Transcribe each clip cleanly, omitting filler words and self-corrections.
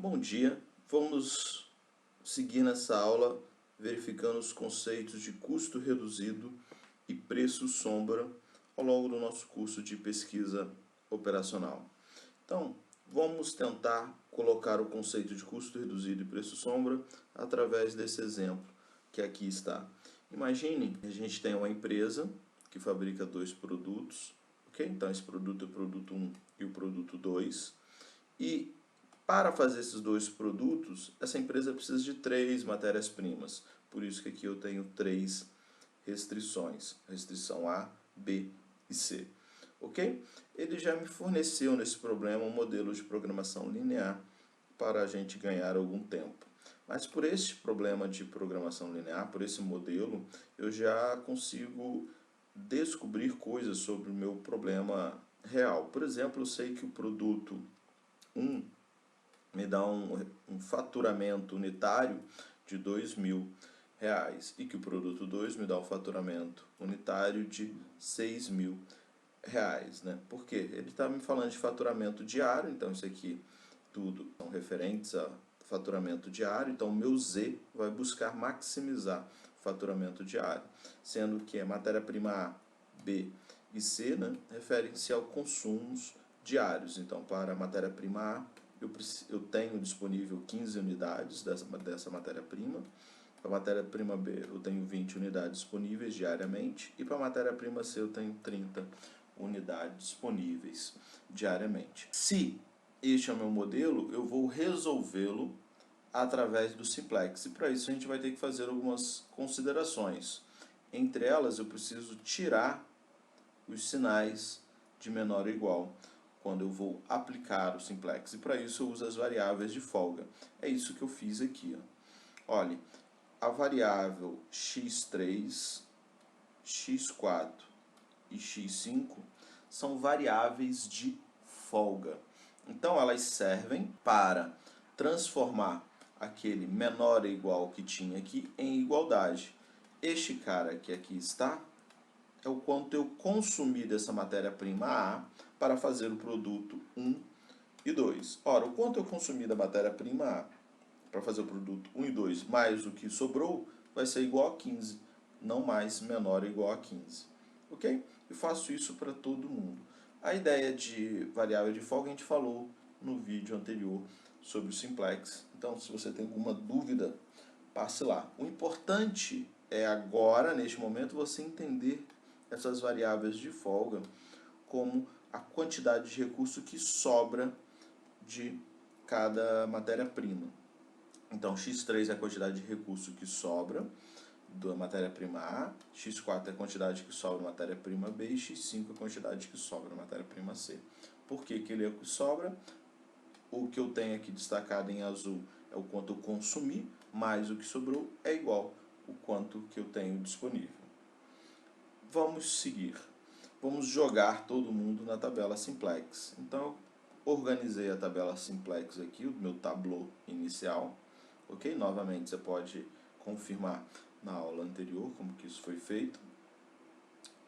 Bom dia, vamos seguir nessa aula verificando os conceitos de custo reduzido e preço sombra ao longo do nosso curso de pesquisa operacional. Então, vamos tentar colocar o conceito de custo reduzido e preço sombra através desse exemplo que aqui está. Imagine que a gente tem uma empresa que fabrica dois produtos, ok? Então, esse produto é o produto 1 e o produto 2, e para fazer esses dois produtos, essa empresa precisa de 3 matérias-primas. Por isso que aqui eu tenho 3 restrições. Restrição A, B e C. Ok? Ele já me forneceu nesse problema um modelo de programação linear para a gente ganhar algum tempo. Mas por este problema de programação linear, por esse modelo, eu já consigo descobrir coisas sobre o meu problema real. Por exemplo, eu sei que o produto 1 me dá um faturamento unitário de R$ 2.000 e que o produto 2 me dá um faturamento unitário de R$ 6.000, né? Por quê? Ele está me falando de faturamento diário, então isso aqui tudo são referentes a faturamento diário, então o meu Z vai buscar maximizar o faturamento diário, sendo que a matéria-prima A, B e C, né, referem-se aos consumos diários. Então, para a matéria-prima A, eu tenho disponível 15 unidades dessa matéria-prima. Para a matéria-prima B, eu tenho 20 unidades disponíveis diariamente. E para a matéria-prima C, eu tenho 30 unidades disponíveis diariamente. Se este é o meu modelo, eu vou resolvê-lo através do simplex. E para isso a gente vai ter que fazer algumas considerações. Entre elas, eu preciso tirar os sinais de menor ou igual quando eu vou aplicar o simplex. E para isso eu uso as variáveis de folga. É isso que eu fiz aqui. Olha, a variável x3, x4 e x5 são variáveis de folga. Então elas servem para transformar aquele menor ou igual que tinha aqui em igualdade. Este cara que aqui está é o quanto eu consumi dessa matéria-prima A para fazer o produto 1 e 2. Ora, o quanto eu consumi da matéria-prima A para fazer o produto 1 e 2 mais o que sobrou vai ser igual a 15, não mais menor ou igual a 15. Ok? E faço isso para todo mundo. A ideia de variável de folga a gente falou no vídeo anterior sobre o simplex. Então, se você tem alguma dúvida, passe lá. O importante é agora, neste momento, você entender essas variáveis de folga como a quantidade de recurso que sobra de cada matéria-prima. Então, x3 é a quantidade de recurso que sobra da matéria-prima A, x4 é a quantidade que sobra da matéria-prima B e x5 é a quantidade que sobra da matéria-prima C. Por que ele é o que sobra? O que eu tenho aqui destacado em azul é o quanto eu consumi, mais o que sobrou é igual o quanto que eu tenho disponível. Vamos seguir. Vamos jogar todo mundo na tabela simplex. Então, eu organizei a tabela simplex aqui, o meu tableau inicial. Ok? Novamente, você pode confirmar na aula anterior como que isso foi feito.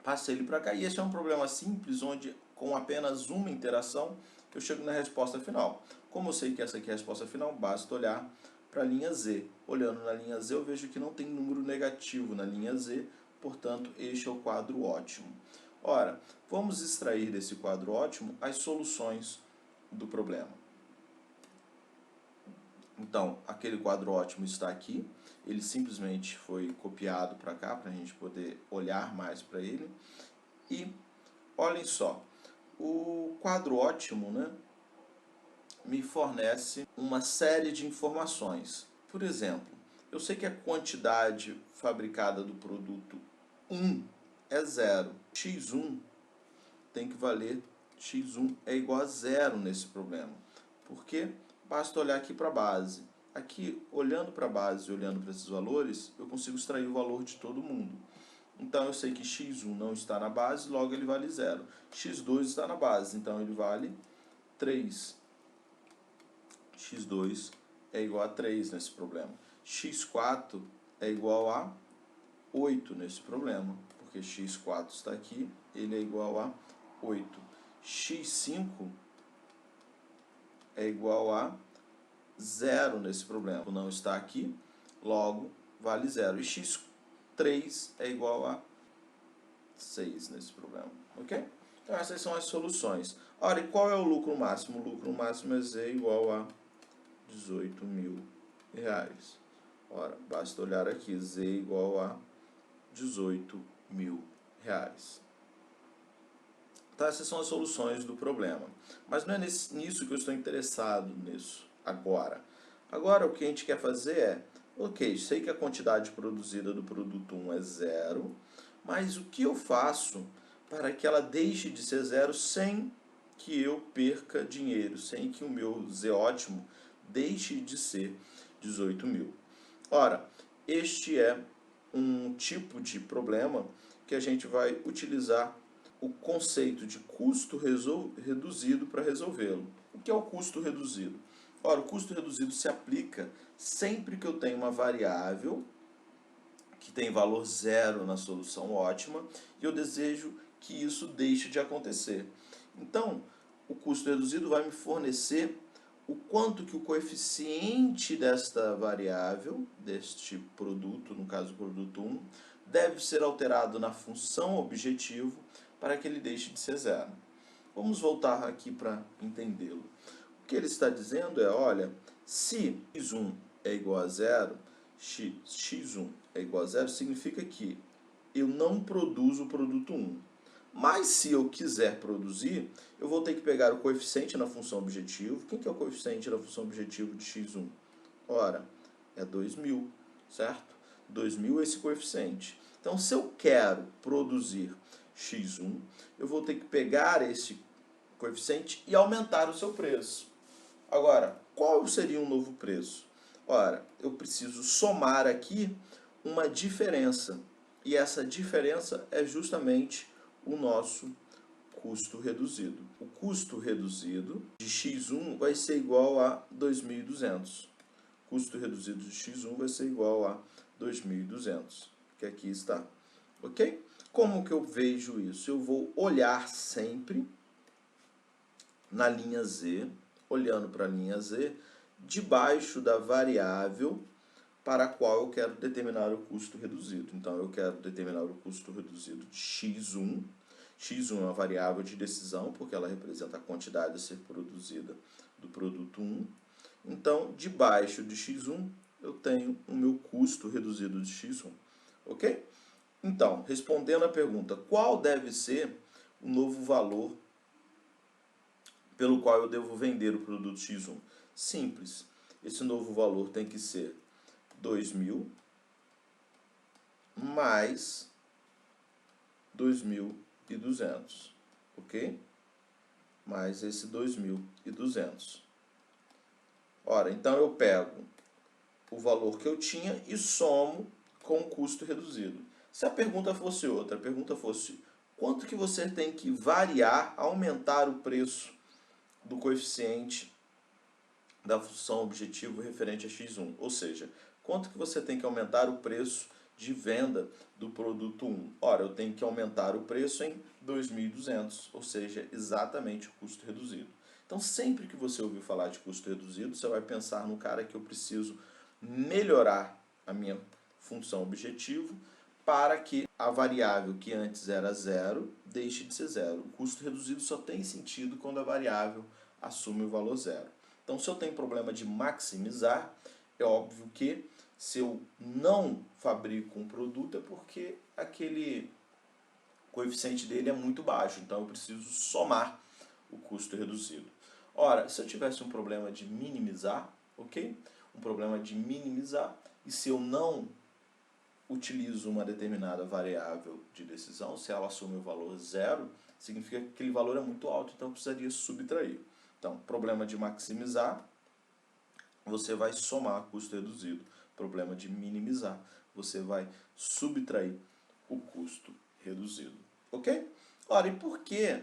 Passei ele para cá e esse é um problema simples, onde com apenas uma interação eu chego na resposta final. Como eu sei que essa aqui é a resposta final, basta olhar para a linha Z. Olhando na linha Z, eu vejo que não tem número negativo na linha Z, portanto, este é o quadro ótimo. Ora, vamos extrair desse quadro ótimo as soluções do problema. Então, aquele quadro ótimo está aqui, ele simplesmente foi copiado para cá, para a gente poder olhar mais para ele. E, olhem só, o quadro ótimo, né, me fornece uma série de informações. Por exemplo, eu sei que a quantidade fabricada do produto 1 é 0. x1 tem que valer, x1 é igual a 0 nesse problema. Por quê? Basta olhar aqui para a base. Aqui, olhando para a base e olhando para esses valores, eu consigo extrair o valor de todo mundo. Então, eu sei que x1 não está na base, logo ele vale 0. x2 está na base, então ele vale 3. x2 é igual a 3 nesse problema. x4 é igual a 8 nesse problema, porque x4 está aqui, ele é igual a 8. x5 é igual a zero nesse problema. Não está aqui, logo vale zero. E x3 é igual a 6 nesse problema, ok? Então essas são as soluções. Ora, e qual é o lucro máximo? O lucro máximo é z igual a 18 mil reais. Ora, basta olhar aqui, z igual a 18 mil reais. Então essas são as soluções do problema. Mas não é nisso que eu estou interessado nisso agora. Agora o que a gente quer fazer é, ok, sei que a quantidade produzida do produto 1 é zero, mas o que eu faço para que ela deixe de ser zero sem que eu perca dinheiro, sem que o meu Z ótimo deixe de ser 18 mil? Ora, este é um tipo de problema que a gente vai utilizar o conceito de custo reduzido para resolvê-lo. O que é o custo reduzido? Ora, o custo reduzido se aplica sempre que eu tenho uma variável que tem valor zero na solução ótima e eu desejo que isso deixe de acontecer. Então, o custo reduzido vai me fornecer o quanto que o coeficiente desta variável, deste produto, no caso o produto 1, deve ser alterado na função objetivo para que ele deixe de ser zero. Vamos voltar aqui para entendê-lo. O que ele está dizendo é, olha, se x1 é igual a zero, x1 é igual a zero, significa que eu não produzo o produto 1. Mas se eu quiser produzir, eu vou ter que pegar o coeficiente na função objetivo. Quem que é o coeficiente na função objetivo de x1? Ora, é 2000, certo? 2000 é esse coeficiente. Então, se eu quero produzir x1, eu vou ter que pegar esse coeficiente e aumentar o seu preço. Agora, qual seria um novo preço? Ora, eu preciso somar aqui uma diferença. E essa diferença é justamente o nosso custo reduzido. O custo reduzido de x1 vai ser igual a 2.200. O custo reduzido de x1 vai ser igual a 2.200, que aqui está. Ok? Como que eu vejo isso? Eu vou olhar sempre na linha Z, olhando para a linha Z, debaixo da variável para a qual eu quero determinar o custo reduzido. Então, eu quero determinar o custo reduzido de x1. x1 é uma variável de decisão, porque ela representa a quantidade a ser produzida do produto 1. Então, debaixo de x1, eu tenho o meu custo reduzido de x1. Ok? Então, respondendo à pergunta, qual deve ser o novo valor pelo qual eu devo vender o produto x1? Simples. Esse novo valor tem que ser 2.000 mais 2.200, ok? Mais esse 2.200. Ora, então eu pego o valor que eu tinha e somo com o custo reduzido. Se a pergunta fosse outra, a pergunta fosse quanto que você tem que variar, aumentar o preço do coeficiente da função objetivo referente a x1, ou seja, quanto que você tem que aumentar o preço de venda do produto 1? Ora, eu tenho que aumentar o preço em 2.200, ou seja, exatamente o custo reduzido. Então, sempre que você ouvir falar de custo reduzido, você vai pensar no cara que eu preciso melhorar a minha função objetivo para que a variável que antes era zero deixe de ser zero. O custo reduzido só tem sentido quando a variável assume o valor zero. Então, se eu tenho problema de maximizar, é óbvio que se eu não fabrico um produto é porque aquele coeficiente dele é muito baixo, então eu preciso somar o custo reduzido. Ora, se eu tivesse um problema de minimizar, ok? Um problema de minimizar, e se eu não utilizo uma determinada variável de decisão, se ela assume o valor zero, significa que aquele valor é muito alto, então eu precisaria subtrair. Então, problema de maximizar, você vai somar custo reduzido. Problema de minimizar, você vai subtrair o custo reduzido. Ok? Ora, e por que,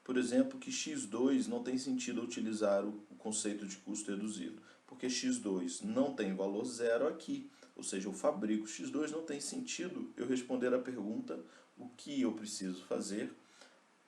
por exemplo, que x2 não tem sentido utilizar o conceito de custo reduzido? Porque x2 não tem valor zero aqui, ou seja, eu fabrico x2, não tem sentido eu responder a pergunta o que eu preciso fazer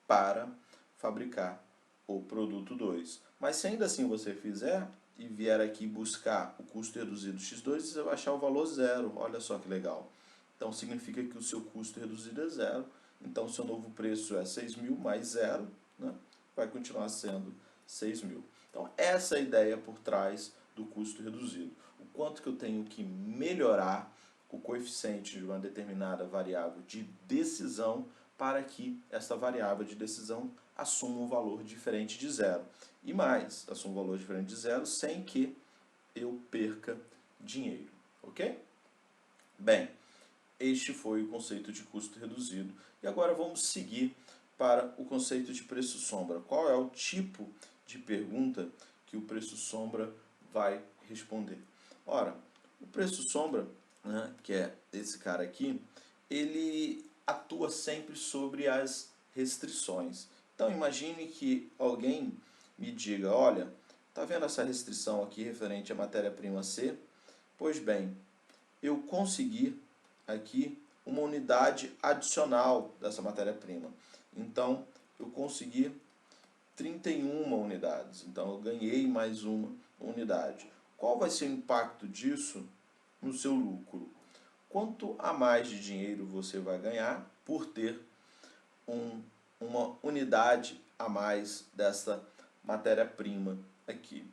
para fabricar o produto 2. Mas se ainda assim você fizer, e vier aqui buscar o custo reduzido x2, você vai achar o valor zero. Olha só que legal. Então, significa que o seu custo reduzido é zero. Então, o seu novo preço é 6.000 mais zero, né? Vai continuar sendo 6.000. Então, essa é a ideia por trás do custo reduzido. O quanto que eu tenho que melhorar o coeficiente de uma determinada variável de decisão para que essa variável de decisão assuma um valor diferente de zero. E mais, assuma um valor diferente de zero sem que eu perca dinheiro. Ok? Bem, este foi o conceito de custo reduzido. E agora vamos seguir para o conceito de preço sombra. Qual é o tipo de pergunta que o preço sombra vai responder? Ora, o preço sombra, né, que é esse cara aqui, ele atua sempre sobre as restrições. Então imagine que alguém me diga, olha, tá vendo essa restrição aqui referente à matéria-prima C? Pois bem, eu consegui aqui uma unidade adicional dessa matéria-prima. Então, eu consegui 31 unidades. Então, eu ganhei mais uma unidade. Qual vai ser o impacto disso no seu lucro? Quanto a mais de dinheiro você vai ganhar por ter uma unidade a mais dessa matéria-prima aqui?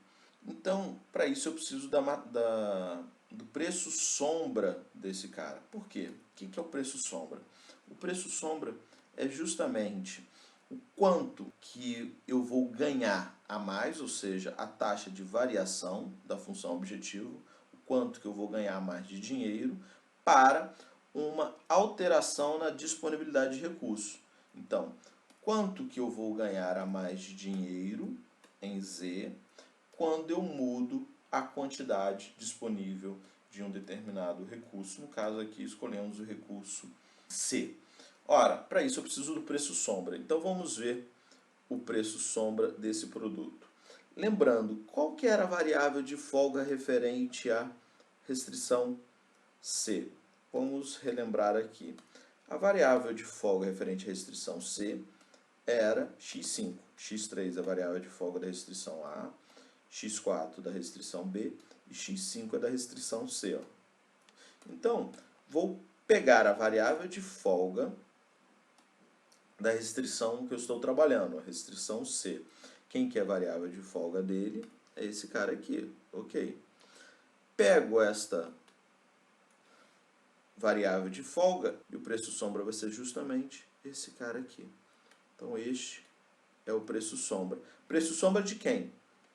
Então, para isso eu preciso do preço sombra desse cara. Por quê? O que é o preço sombra? O preço sombra é justamente o quanto que eu vou ganhar a mais, ou seja, a taxa de variação da função objetivo, o quanto que eu vou ganhar mais de dinheiro para uma alteração na disponibilidade de recursos. Então, quanto que eu vou ganhar a mais de dinheiro em Z quando eu mudo a quantidade disponível de um determinado recurso. No caso aqui, escolhemos o recurso C. Ora, para isso eu preciso do preço sombra. Então, vamos ver o preço sombra desse produto. Lembrando, qual que era a variável de folga referente à restrição C? Vamos relembrar aqui. A variável de folga referente à restrição C era x5. x3 é a variável de folga da restrição A, x4 da restrição B e x5 é da restrição C. Ó. Então, vou pegar a variável de folga da restrição que eu estou trabalhando, a restrição C. Quem que é a variável de folga dele? É esse cara aqui, ok? Pego esta variável de folga e o preço sombra vai ser justamente esse cara aqui. Então, este é o preço sombra. Preço sombra de quem?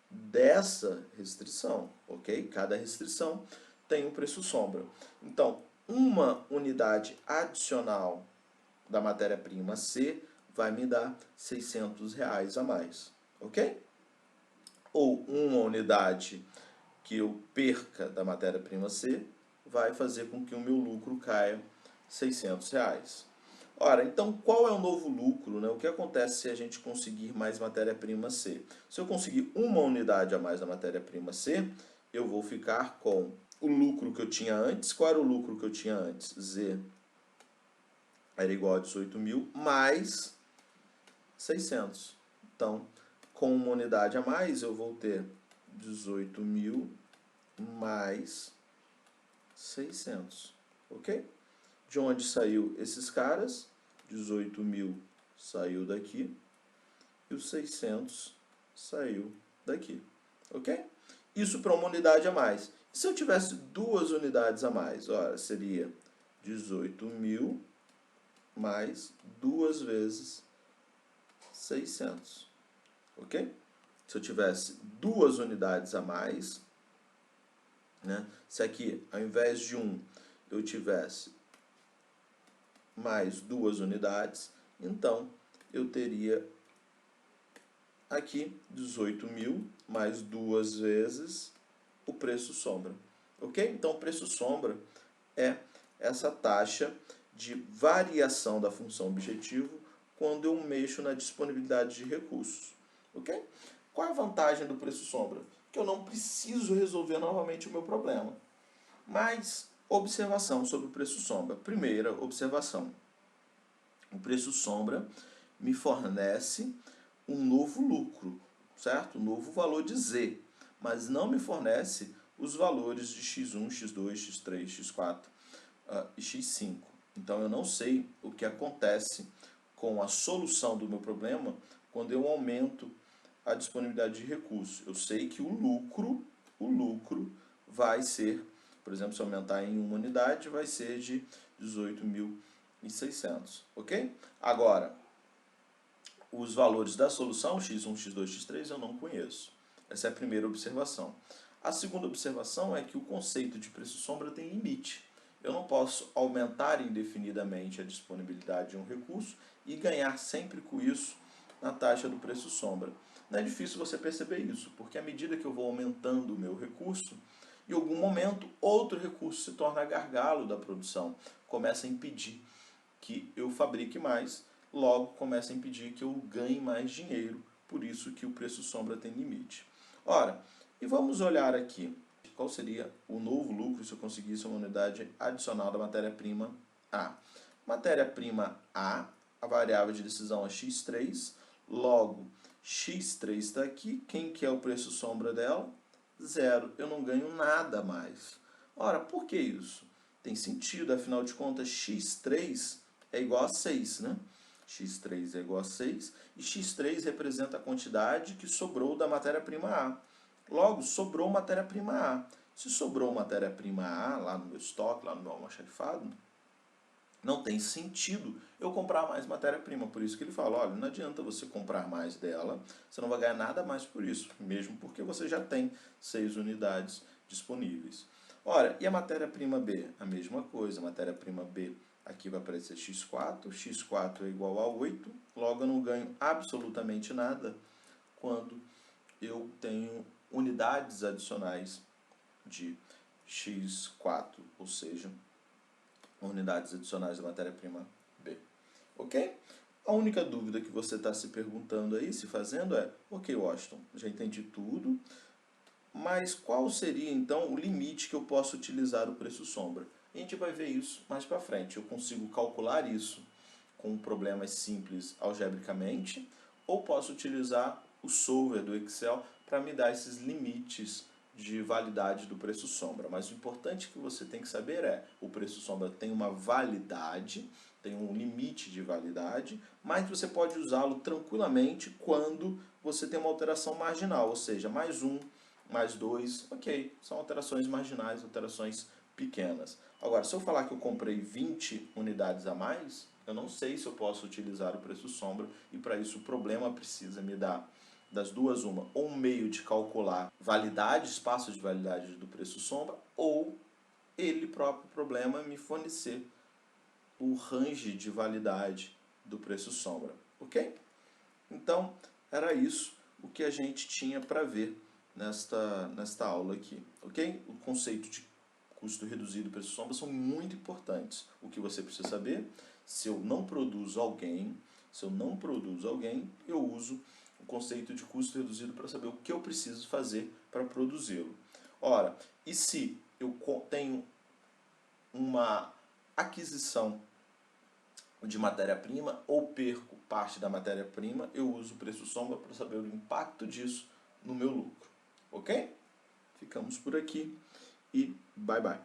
Dessa restrição, ok? Cada restrição tem um preço sombra. Então, uma unidade adicional da matéria-prima C vai me dar R$600 a mais, ok? Ou uma unidade que eu perca da matéria-prima C vai fazer com que o meu lucro caia R$600. Ora, então qual é o novo lucro, né? O que acontece se a gente conseguir mais matéria-prima C? Se eu conseguir uma unidade a mais da matéria-prima C, eu vou ficar com o lucro que eu tinha antes. Qual era o lucro que eu tinha antes? Z era igual a 18.000 mais 600. Então, com uma unidade a mais, eu vou ter 18.000 mais 600, ok? De onde saiu esses caras? 18.000 saiu daqui e os 600 saiu daqui, ok? Isso para uma unidade a mais. Se eu tivesse duas unidades a mais, ora, seria 18.000 mais 2 vezes 600, ok? Se eu tivesse duas unidades a mais, né? Se aqui, ao invés de 1, eu tivesse mais 2 unidades, então eu teria aqui 18.000 mais 2 vezes o preço sombra, ok? Então, o preço sombra é essa taxa de variação da função objetivo quando eu mexo na disponibilidade de recursos, ok? Qual é a vantagem do preço sombra? Que eu não preciso resolver novamente o meu problema. Mas, observação sobre o preço sombra. Primeira observação. O preço sombra me fornece um novo lucro, certo? Um novo valor de Z. mas não me fornece os valores de x1, x2, x3, x4 e x5. Então eu não sei o que acontece com a solução do meu problema quando eu aumento a disponibilidade de recursos. Eu sei que o lucro vai ser, por exemplo, se eu aumentar em uma unidade, vai ser de 18.600, ok? Agora, os valores da solução, x1, x2, x3, eu não conheço. Essa é a primeira observação. A segunda observação é que o conceito de preço-sombra tem limite. Eu não posso aumentar indefinidamente a disponibilidade de um recurso e ganhar sempre com isso na taxa do preço-sombra. Não é difícil você perceber isso, porque à medida que eu vou aumentando o meu recurso, em algum momento outro recurso se torna gargalo da produção, começa a impedir que eu fabrique mais, logo começa a impedir que eu ganhe mais dinheiro, por isso que o preço-sombra tem limite. Ora, e vamos olhar aqui, qual seria o novo lucro se eu conseguisse uma unidade adicional da matéria-prima A. Matéria-prima A, a variável de decisão é x3, logo x3 está aqui, quem que é o preço-sombra dela? Zero, eu não ganho nada mais. Ora, por que isso? Tem sentido, afinal de contas, x3 é igual a 6, né? x3 é igual a 6 e x3 representa a quantidade que sobrou da matéria-prima A. Logo, sobrou matéria-prima A. Se sobrou matéria-prima A lá no meu estoque, lá no meu almoxarifado, não tem sentido eu comprar mais matéria-prima. Por isso que ele fala, olha, não adianta você comprar mais dela, você não vai ganhar nada mais por isso, mesmo porque você já tem 6 unidades disponíveis. Ora, e a matéria-prima B? A mesma coisa, a matéria-prima B aqui vai aparecer x4, x4 é igual a 8, logo eu não ganho absolutamente nada quando eu tenho unidades adicionais de x4, ou seja, unidades adicionais da matéria-prima B. Ok? A única dúvida que você está se perguntando aí, se fazendo é, ok, Washington, já entendi tudo, mas qual seria então o limite que eu posso utilizar o preço sombra? A gente vai ver isso mais para frente. Eu consigo calcular isso com problemas simples algebricamente, ou posso utilizar o solver do Excel para me dar esses limites de validade do preço sombra. Mas o importante que você tem que saber é, o preço sombra tem uma validade, tem um limite de validade, mas você pode usá-lo tranquilamente quando você tem uma alteração marginal, ou seja, mais 1, mais 2, ok, são alterações marginais, alterações pequenas. Agora, se eu falar que eu comprei 20 unidades a mais, eu não sei se eu posso utilizar o preço sombra e para isso o problema precisa me dar das duas uma, ou um meio de calcular validade, espaço de validade do preço sombra, ou ele próprio problema me fornecer o range de validade do preço sombra, ok? Então, era isso o que a gente tinha para ver nesta aula aqui, ok? O conceito de custo reduzido e preço sombra são muito importantes. O que você precisa saber, se eu não produzo alguém, eu uso o conceito de custo reduzido para saber o que eu preciso fazer para produzi-lo. Ora, e se eu tenho uma aquisição de matéria-prima ou perco parte da matéria-prima, eu uso o preço sombra para saber o impacto disso no meu lucro. Ok? Ficamos por aqui e bye bye.